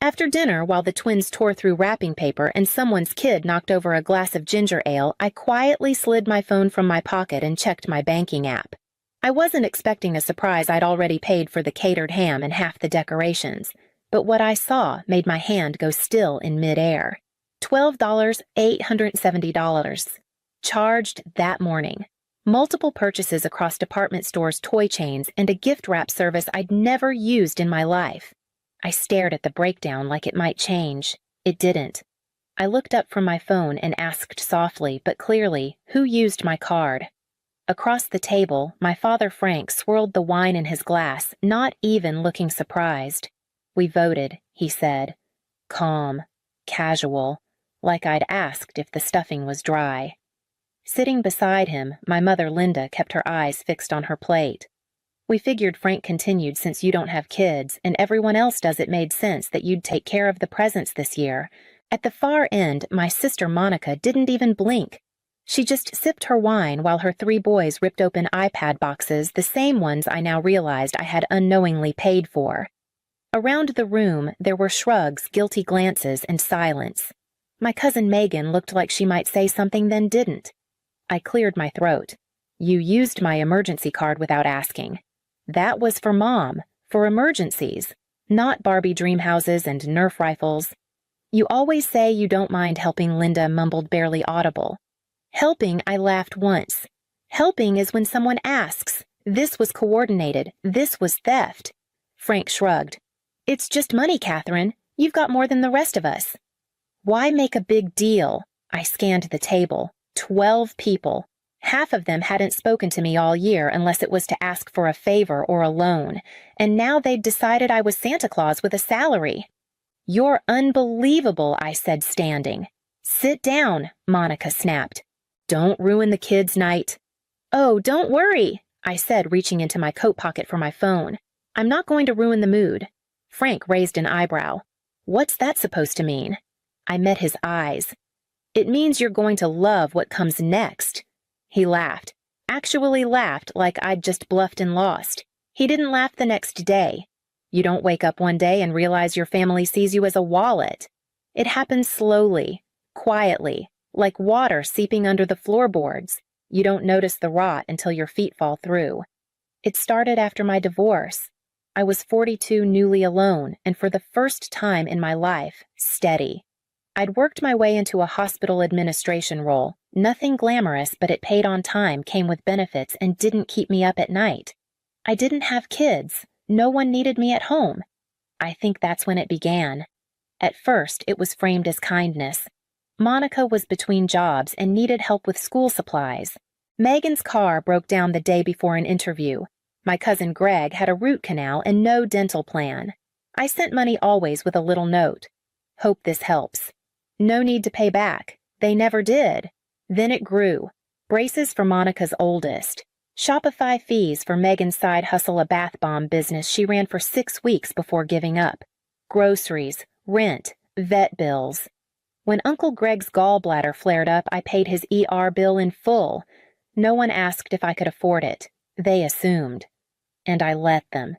After dinner, while the twins tore through wrapping paper and someone's kid knocked over a glass of ginger ale, I quietly slid my phone from my pocket and checked my banking app. I wasn't expecting a surprise. I'd already paid for the catered ham and half the decorations, but what I saw made my hand go still in midair. $12,870. Charged that morning. Multiple purchases across department stores, toy chains, and a gift wrap service I'd never used in my life. I stared at the breakdown like it might change. It didn't. I looked up from my phone and asked softly, but clearly, who used my card? Across the table, my father Frank swirled the wine in his glass, not even looking surprised. We voted, he said. Calm, casual, like I'd asked if the stuffing was dry. Sitting beside him, my mother Linda kept her eyes fixed on her plate. We figured, Frank continued, since you don't have kids, and everyone else does, it made sense that you'd take care of the presents this year. At the far end, my sister Monica didn't even blink. She just sipped her wine while her 3 boys ripped open iPad boxes, the same ones I now realized I had unknowingly paid for. Around the room, there were shrugs, guilty glances, and silence. My cousin Megan looked like she might say something, then didn't. I cleared my throat. You used my emergency card without asking. That was for Mom, for emergencies, not Barbie dream houses and Nerf rifles. You always say you don't mind helping, Linda mumbled, barely audible. Helping, I laughed once. Helping is when someone asks. This was coordinated. This was theft. Frank shrugged. It's just money, Catherine. You've got more than the rest of us. Why make a big deal? I scanned the table. 12 people. Half of them hadn't spoken to me all year unless it was to ask for a favor or a loan, and now they'd decided I was Santa Claus with a salary. You're unbelievable, I said, standing. Sit down, Monica snapped. Don't ruin the kids' night. Oh, don't worry, I said, reaching into my coat pocket for my phone. I'm not going to ruin the mood. Frank raised an eyebrow. What's that supposed to mean? I met his eyes. It means you're going to love what comes next. He laughed. Actually laughed like I'd just bluffed and lost. He didn't laugh the next day. You don't wake up one day and realize your family sees you as a wallet. It happens slowly, quietly, like water seeping under the floorboards. You don't notice the rot until your feet fall through. It started after my divorce. I was 42, newly alone, and for the first time in my life, steady. I'd worked my way into a hospital administration role. Nothing glamorous, but it paid on time, came with benefits, and didn't keep me up at night. I didn't have kids. No one needed me at home. I think that's when it began. At first, it was framed as kindness. Monica was between jobs and needed help with school supplies. Megan's car broke down the day before an interview. My cousin Greg had a root canal and no dental plan. I sent money always with a little note. Hope this helps. No need to pay back. They never did. Then it grew. Braces for Monica's oldest. Shopify fees for Megan's side hustle, a bath bomb business she ran for 6 weeks before giving up. Groceries, rent, vet bills. When Uncle Greg's gallbladder flared up, I paid his ER bill in full. No one asked if I could afford it. They assumed. And I let them.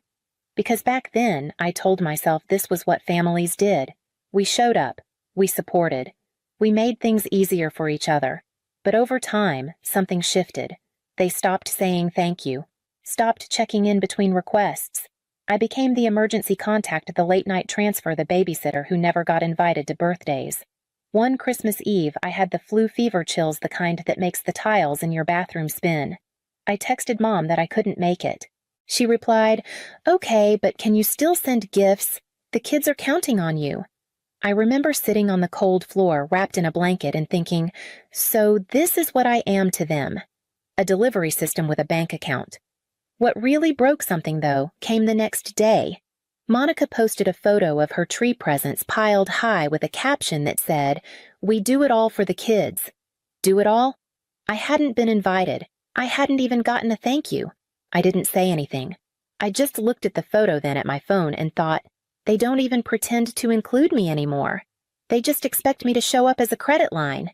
Because back then, I told myself this was what families did. We showed up. We supported. We made things easier for each other. But over time, something shifted. They stopped saying thank you. Stopped checking in between requests. I became the emergency contact, the late-night transfer, the babysitter who never got invited to birthdays. One Christmas Eve, I had the flu fever chills, the kind that makes the tiles in your bathroom spin. I texted Mom that I couldn't make it. She replied, "Okay, but can you still send gifts? The kids are counting on you." I remember sitting on the cold floor, wrapped in a blanket, and thinking, so this is what I am to them. A delivery system with a bank account. What really broke something, though, came the next day. Monica posted a photo of her tree presents piled high with a caption that said, "We do it all for the kids." Do it all? I hadn't been invited. I hadn't even gotten a thank you. I didn't say anything. I just looked at the photo then at my phone and thought, they don't even pretend to include me anymore. They just expect me to show up as a credit line.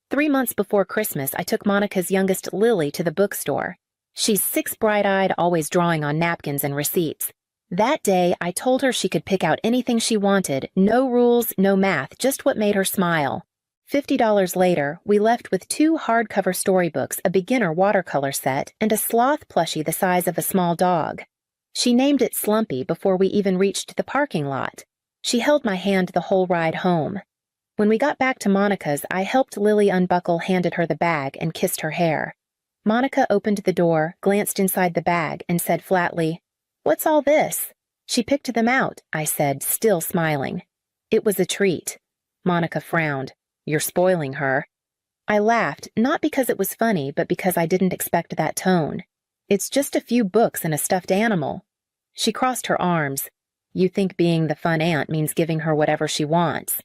3 months before Christmas, I took Monica's youngest, Lily, to the bookstore. She's 6, bright-eyed, always drawing on napkins and receipts. That day, I told her she could pick out anything she wanted, no rules, no math, just what made her smile. $50 later, we left with 2 hardcover storybooks, a beginner watercolor set, and a sloth plushie the size of a small dog. She named it Slumpy before we even reached the parking lot. She held my hand the whole ride home. When we got back to Monica's, I helped Lily unbuckle, handed her the bag, and kissed her hair. Monica opened the door, glanced inside the bag, and said flatly, "What's all this?" "She picked them out," I said, still smiling. "It was a treat." Monica frowned. "You're spoiling her." I laughed, not because it was funny, but because I didn't expect that tone. "It's just a few books and a stuffed animal." She crossed her arms. "You think being the fun aunt means giving her whatever she wants."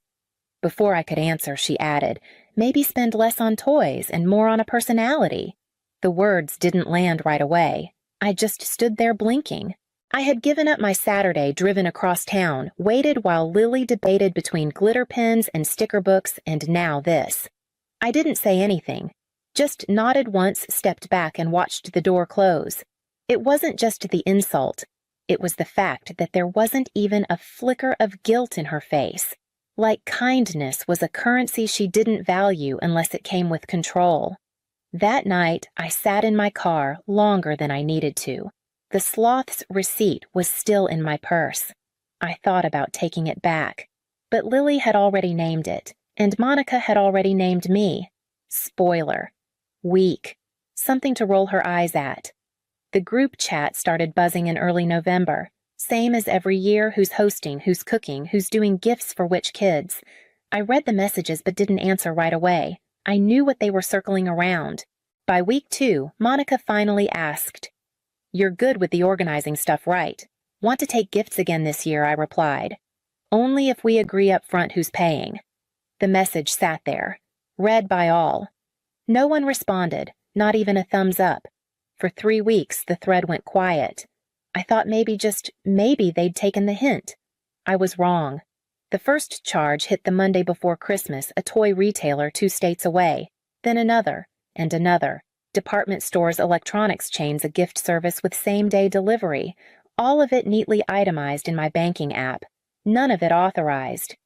Before I could answer, she added, "Maybe spend less on toys and more on a personality." The words didn't land right away. I just stood there blinking. I had given up my Saturday driven across town, waited while Lily debated between glitter pens and sticker books, and now this. I didn't say anything, just nodded once, stepped back, and watched the door close. It wasn't just the insult. It was the fact that there wasn't even a flicker of guilt in her face. Like kindness was a currency she didn't value unless it came with control. That night, I sat in my car longer than I needed to. The sloth's receipt was still in my purse. I thought about taking it back, but Lily had already named it, and Monica had already named me. Spoiler. Weak. Something to roll her eyes at. The group chat started buzzing in early November. Same as every year, who's hosting, who's cooking, who's doing gifts for which kids. I read the messages but didn't answer right away. I knew what they were circling around. By week 2, Monica finally asked, "You're good with the organizing stuff, right? Want to take gifts again this year," I replied. "Only if we agree up front who's paying." The message sat there, read by all. No one responded, not even a thumbs up. For 3 weeks, the thread went quiet. I thought maybe they'd taken the hint. I was wrong. The first charge hit the Monday before Christmas, a toy retailer 2 states away, then another, and another. Department stores, electronics chains, a gift service with same-day delivery, all of it neatly itemized in my banking app, none of it authorized.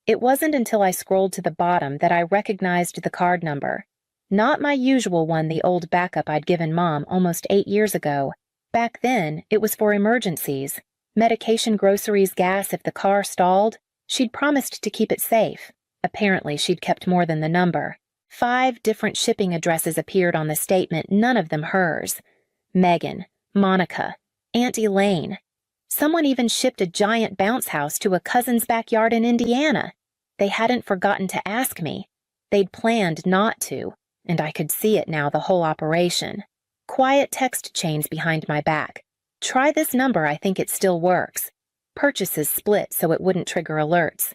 It wasn't until I scrolled to the bottom that I recognized the card number. Not my usual one, the old backup I'd given Mom almost 8 years ago. Back then, it was for emergencies. Medication, groceries, gas if the car stalled. She'd promised to keep it safe. Apparently, she'd kept more than the number. 5 different shipping addresses appeared on the statement, none of them hers. Megan, Monica, Aunt Elaine. Someone even shipped a giant bounce house to a cousin's backyard in Indiana. They hadn't forgotten to ask me. They'd planned not to, and I could see it now, the whole operation. Quiet text chains behind my back. "Try this number, I think it still works." Purchases split so it wouldn't trigger alerts.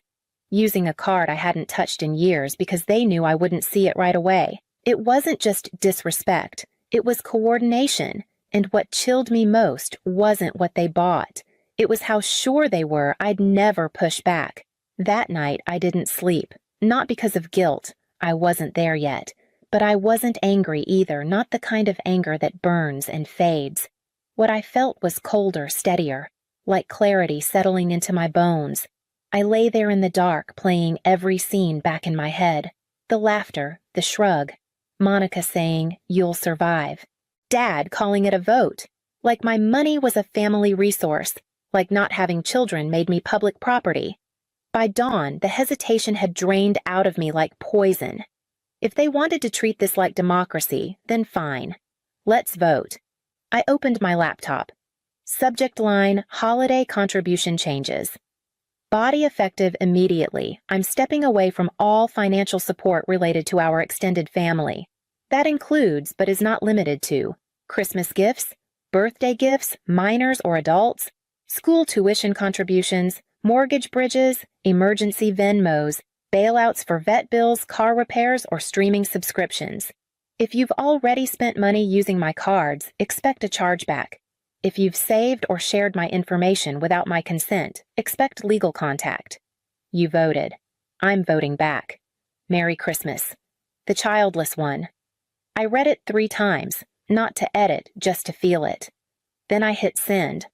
Using a card I hadn't touched in years because they knew I wouldn't see it right away. It wasn't just disrespect, it was coordination, and what chilled me most wasn't what they bought. It was how sure they were I'd never push back. That night I didn't sleep, not because of guilt, I wasn't there yet, but I wasn't angry either, not the kind of anger that burns and fades. What I felt was colder, steadier, like clarity settling into my bones. I lay there in the dark, playing every scene back in my head. The laughter, the shrug. Monica saying, "You'll survive." Dad calling it a vote. Like my money was a family resource. Like not having children made me public property. By dawn, the hesitation had drained out of me like poison. If they wanted to treat this like democracy, then fine. Let's vote. I opened my laptop. Subject line, holiday contribution changes. Body effective immediately. I'm stepping away from all financial support related to our extended family. That includes, but is not limited to, Christmas gifts, birthday gifts, minors or adults, school tuition contributions, mortgage bridges, emergency Venmos, bailouts for vet bills, car repairs, or streaming subscriptions. If you've already spent money using my cards, expect a chargeback. If you've saved or shared my information without my consent, expect legal contact. You voted. I'm voting back. Merry Christmas. The childless one. I read it 3 times, not to edit, just to feel it. Then I hit send.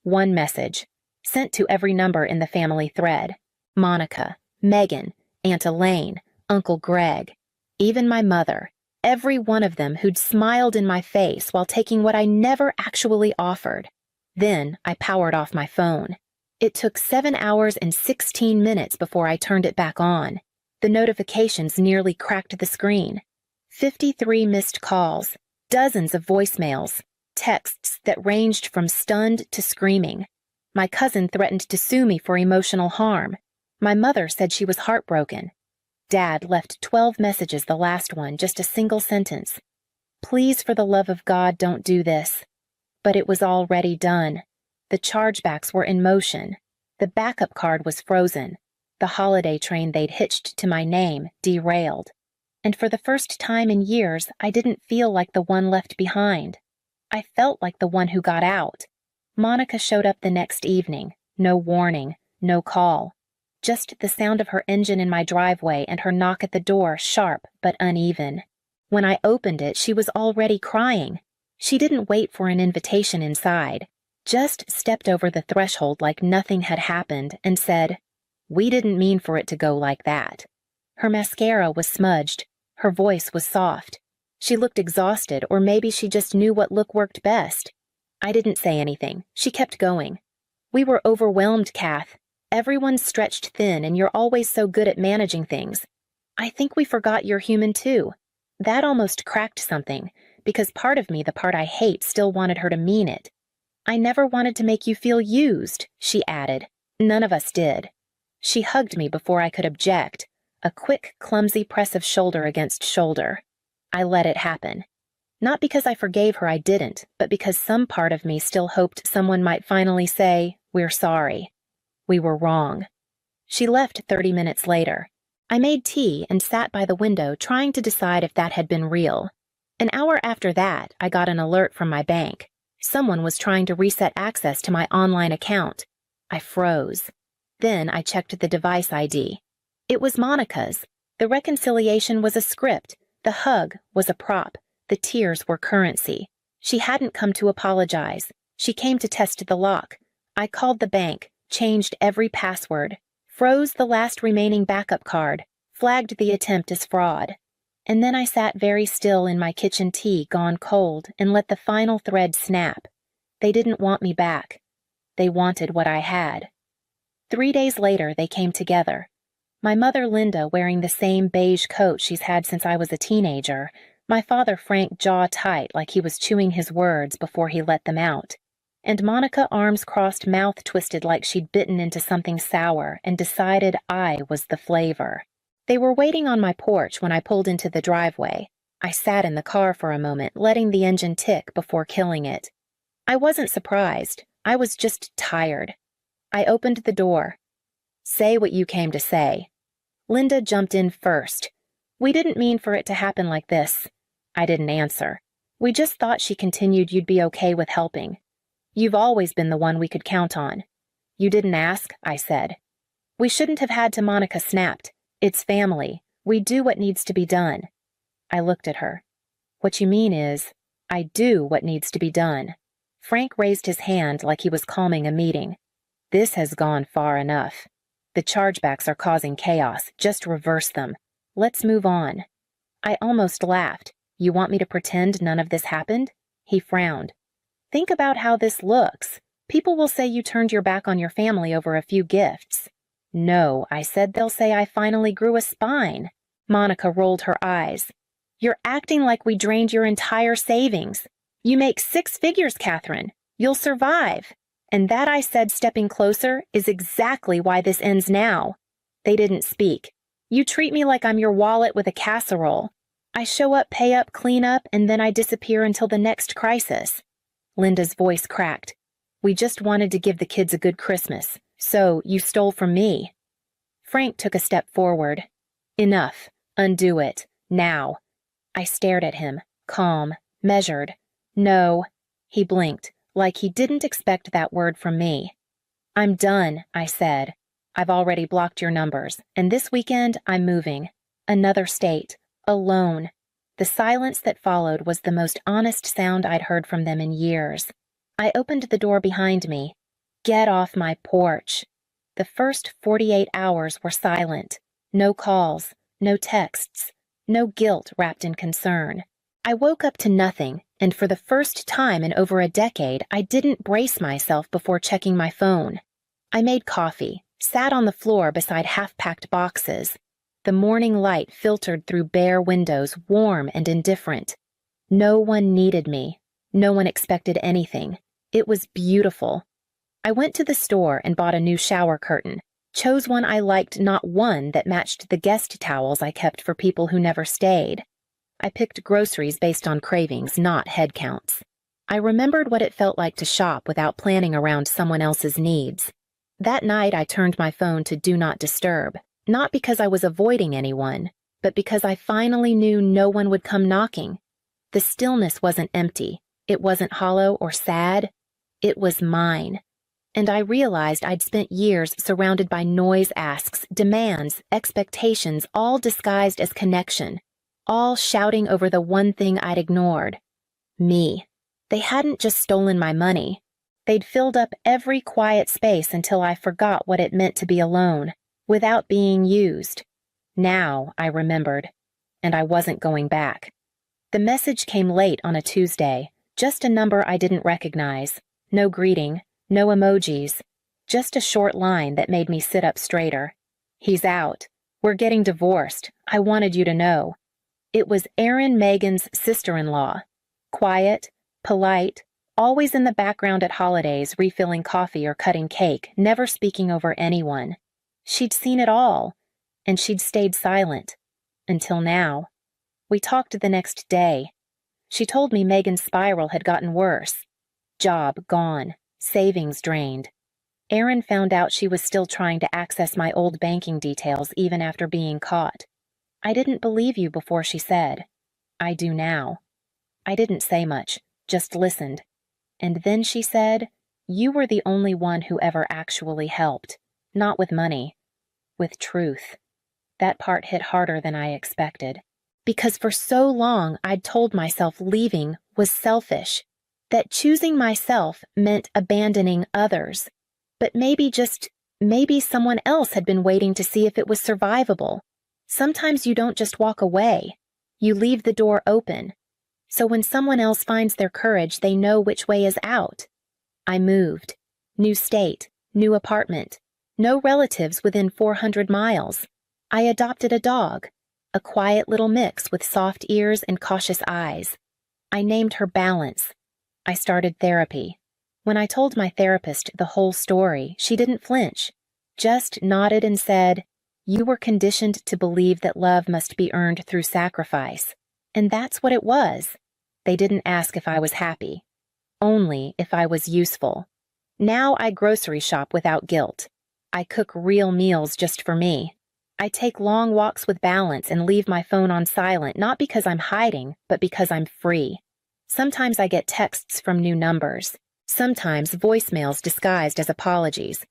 One message, sent to every number in the family thread. Monica, Megan, Aunt Elaine, Uncle Greg, even my mother, every one of them who'd smiled in my face while taking what I never actually offered. Then I powered off my phone. It took 7 hours and 16 minutes before I turned it back on. The notifications nearly cracked the screen. 53 missed calls, dozens of voicemails, texts that ranged from stunned to screaming. My cousin threatened to sue me for emotional harm. My mother said she was heartbroken. Dad left 12 messages, the last one just a single sentence. Please, for the love of God, don't do this. But it was already done. The chargebacks were in motion. The backup card was frozen. The holiday train they'd hitched to my name derailed. And for the first time in years, I didn't feel like the one left behind. I felt like the one who got out. Monica showed up the next evening. No warning, no call. Just the sound of her engine in my driveway and her knock at the door, sharp but uneven. When I opened it, she was already crying. She didn't wait for an invitation inside, just stepped over the threshold like nothing had happened and said, "We didn't mean for it to go like that." Her mascara was smudged. Her voice was soft. She looked exhausted, or maybe she just knew what look worked best. I didn't say anything. She kept going. "We were overwhelmed, Kath. Everyone's stretched thin, and you're always so good at managing things. I think we forgot you're human too." That almost cracked something, because part of me, the part I hate, still wanted her to mean it. "I never wanted to make you feel used," she added. None of us did. She hugged me before I could object, a quick, clumsy press of shoulder against shoulder. I let it happen. Not because I forgave her, I didn't, but because some part of me still hoped someone might finally say, "We're sorry. We were wrong." She left 30 minutes later. I made tea and sat by the window trying to decide if that had been real. An hour after that, I got an alert from my bank. Someone was trying to reset access to my online account. I froze. Then I checked the device ID. It was Monica's. The reconciliation was a script. The hug was a prop. The tears were currency. She hadn't come to apologize. She came to test the lock. I called the bank, changed every password, froze the last remaining backup card, flagged the attempt as fraud. And then I sat very still in my kitchen tea gone cold and let the final thread snap. They didn't want me back. They wanted what I had. 3 days later, they came together. My mother, Linda, wearing the same beige coat she's had since I was a teenager. My father, Frank, jaw tight like he was chewing his words before he let them out. And Monica, arms crossed, mouth twisted like she'd bitten into something sour and decided I was the flavor. They were waiting on my porch when I pulled into the driveway. I sat in the car for a moment, letting the engine tick before killing it. I wasn't surprised. I was just tired. I opened the door. "Say what you came to say." Linda jumped in first. "We didn't mean for it to happen like this." I didn't answer. "We just thought," she continued, "you'd be okay with helping. You've always been the one we could count on." "You didn't ask," I said. "We shouldn't have had to." Monica snapped. "It's family. We do what needs to be done." I looked at her. "What you mean is, I do what needs to be done." Frank raised his hand like he was calming a meeting. "This has gone far enough. The chargebacks are causing chaos. Just reverse them. Let's move on." I almost laughed. "You want me to pretend none of this happened?" He frowned. "Think about how this looks. People will say you turned your back on your family over a few gifts." "No," I said, "they'll say I finally grew a spine." Monica rolled her eyes. "You're acting like we drained your entire savings. You make 6 figures, Catherine. You'll survive." And that, I said, stepping closer, is exactly why this ends now. They didn't speak. "You treat me like I'm your wallet with a casserole. I show up, pay up, clean up, and then I disappear until the next crisis." Linda's voice cracked. "We just wanted to give the kids a good Christmas. So you stole from me." Frank took a step forward. "Enough. Undo it. Now." I stared at him, calm, measured. "No." He blinked, like he didn't expect that word from me. "I'm done," I said. "I've already blocked your numbers, and this weekend I'm moving. Another state. Alone." The silence that followed was the most honest sound I'd heard from them in years. I opened the door behind me. Get off my porch. The first 48 hours were silent. No calls, no texts, no guilt wrapped in concern. I woke up to nothing, and for the first time in over a decade, I didn't brace myself before checking my phone. I made coffee, sat on the floor beside half-packed boxes. The morning light filtered through bare windows, warm and indifferent. No one needed me. No one expected anything. It was beautiful. I went to the store and bought a new shower curtain, chose one I liked, not one that matched the guest towels I kept for people who never stayed. I picked groceries based on cravings, not head counts. I remembered what it felt like to shop without planning around someone else's needs. That night I turned my phone to Do Not Disturb, not because I was avoiding anyone, but because I finally knew no one would come knocking. The stillness wasn't empty. It wasn't hollow or sad. It was mine. And I realized I'd spent years surrounded by noise asks, demands, expectations, all disguised as connection, all shouting over the one thing I'd ignored. Me. They hadn't just stolen my money. They'd filled up every quiet space until I forgot what it meant to be alone, without being used. Now, I remembered, and I wasn't going back. The message came late on a Tuesday, just a number I didn't recognize. No greeting, no emojis, just a short line that made me sit up straighter. He's out. We're getting divorced. I wanted you to know. It was Erin Megan's sister-in-law. Quiet, polite, always in the background at holidays refilling coffee or cutting cake, never speaking over anyone. She'd seen it all, and she'd stayed silent. Until now. We talked the next day. She told me Megan's spiral had gotten worse. Job gone. Savings drained. Erin found out she was still trying to access my old banking details even after being caught. I didn't believe you before she said. I do now. I didn't say much, just listened. And then she said, you were the only one who ever actually helped. Not with money. With truth. That part hit harder than I expected. Because for so long I'd told myself leaving was selfish. That choosing myself meant abandoning others. But maybe someone else had been waiting to see if it was survivable. Sometimes you don't just walk away. You leave the door open. So when someone else finds their courage, they know which way is out. I moved. New state, new apartment. No relatives within 400 miles. I adopted a dog. A quiet little mix with soft ears and cautious eyes. I named her Balance. I started therapy. When I told my therapist the whole story, she didn't flinch, just nodded and said, you were conditioned to believe that love must be earned through sacrifice. And that's what it was. They didn't ask if I was happy, only if I was useful. Now I grocery shop without guilt. I cook real meals just for me. I take long walks with Balance and leave my phone on silent, not because I'm hiding, but because I'm free. Sometimes I get texts from new numbers. Sometimes voicemails disguised as apologies.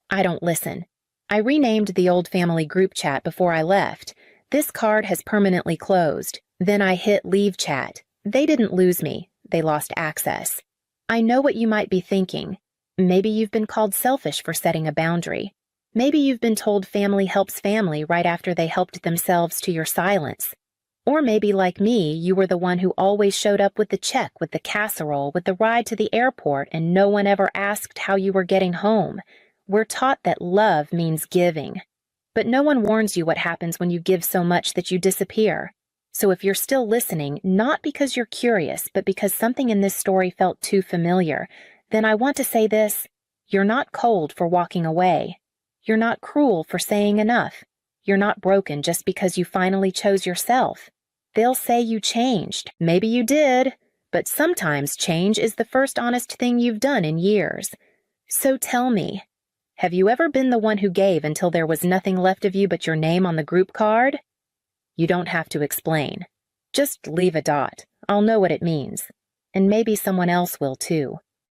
I don't listen. I renamed the old family group chat before I left. This card has permanently closed. Then I hit leave chat. They didn't lose me. They lost access. I know what you might be thinking. Maybe you've been called selfish for setting a boundary. Maybe you've been told family helps family right after they helped themselves to your silence. Or maybe, like me, you were the one who always showed up with the check, with the casserole, with the ride to the airport, and no one ever asked how you were getting home. We're taught that love means giving. But no one warns you what happens when you give so much that you disappear. So if you're still listening, not because you're curious, but because something in this story felt too familiar, then I want to say this: you're not cold for walking away. You're not cruel for saying enough. You're not broken just because you finally chose yourself. They'll say you changed. Maybe you did. But sometimes change is the first honest thing you've done in years. So tell me, have you ever been the one who gave until there was nothing left of you but your name on the group card? You don't have to explain. Just leave a dot. I'll know what it means. And maybe someone else will too.